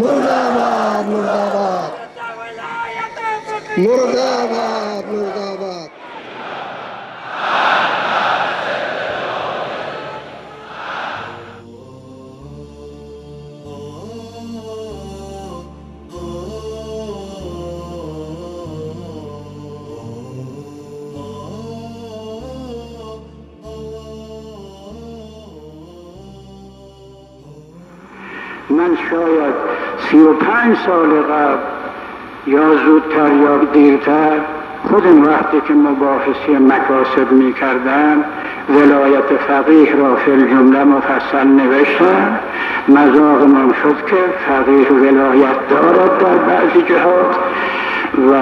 मुर्दाबाद मुर्दाबाद मुर्दाबाद मुर्दाबाद। من شاید 35 سال قبل یا زودتر یا دیرتر خودم وقتی که مباحثه مکاسب می کردم ولایت فقیه را فی الجمله مفصل نوشتم. مذاق من شد که فقیه ولایت دارد در بعضی جهات و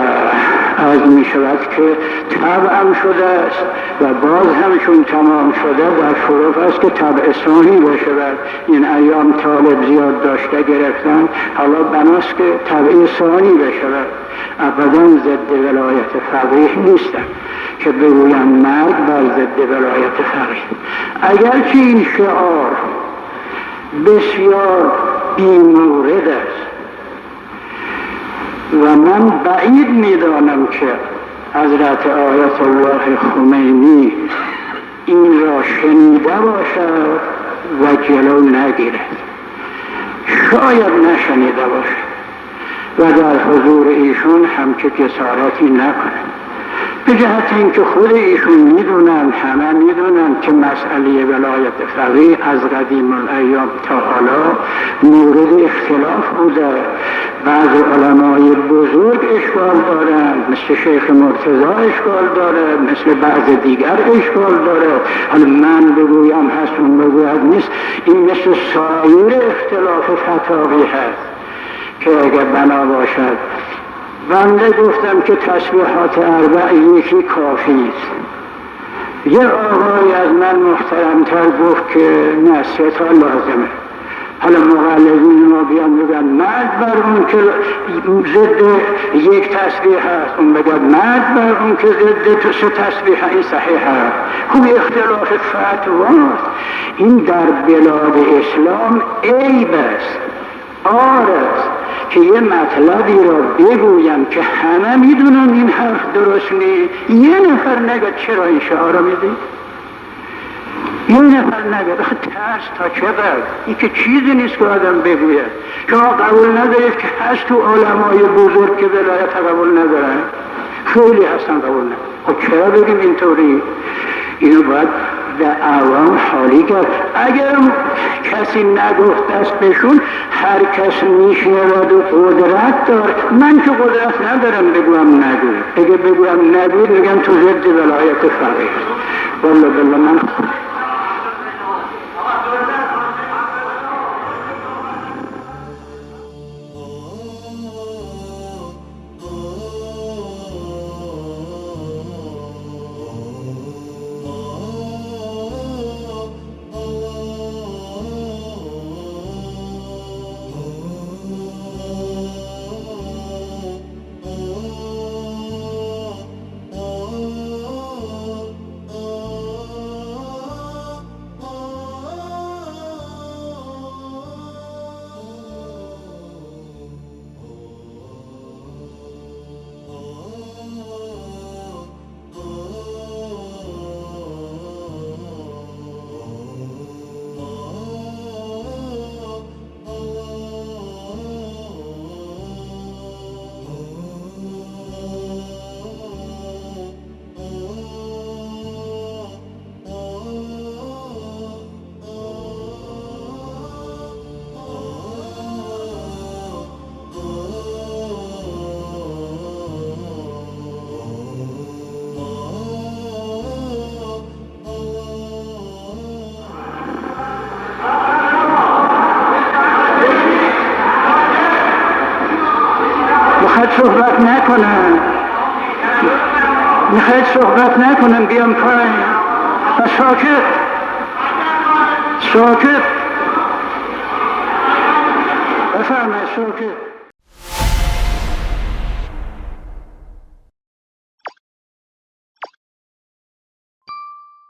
از می شود که طبعم شده است و باز همشون تمام شده و شرف است که طبع ثانی بشود. این ایام طالب زیاد داشته گرفتن، حالا بناست که طبع ثانی بشود. ابدا ضد ولایت فقیه نیستم که بگویم مرد بر ضد ولایت فقیه، اگرچه این شعار بسیار بی‌مورد است و من بعید می‌دانم که حضرت آیت الله خمینی این را شنیده باشد و جلو نگیرد. شاید نشنیده باشد و در حضور ایشون همچه جسارتی نکنه، به جهت اینکه خود ایشون میدونن، همه میدونن که مسئله ولایت فقیه از قدیم الایام تا حالا مورد اختلاف بوده. بعض علمای بزرگ اشکال دارند، مثل شیخ مرتضی اشکال داره، مثل بعض دیگر اشکال داره. حالا من بگویم هست، اون بگوید نیست، این مثل سایر اختلاف فتاوی هست که اگر بنا باشد. بنده گفتم که تسبیحات اربع یکی کافی است. یه آقای از من محترمتر گفت که نه، 3 تا لازمه. حالا مقلدین ما بیان بگن مرد بر اون که ضد یک تسبیح هست، اون بگن مرد بر اون که ضد 3 تسبیح این صحیح هست. خوب اختلاف فتواست. این در بلاد اسلام عیب است، عار است که یه مطلبی را بگویم که همه میدونن این حرف درست نیست، یه نفر نگه چرا این شعار را میدید؟ یه نفر نگه ترس تا چقدر؟ این که چیزی نیست که آدم بگوید. شما قبول ندارید که هست تو علمای بزرگ که ولایت قبول ندارن؟ خیلی هستن قبول ندارن. خب چرا بگیم اینطوری؟ اینو باید به عوام حالی کرد. اگر کسی نگفت دست بشون، هر کس میشنود و قدرت داره. من که قدرت ندارم بگویم نگوید. اگه بگویم نگوید میگم تو ضد ولایت فقیه. والله بالله من میخواید صحبت نکنم بیام پایین و ساکت بفرمایید ساکت.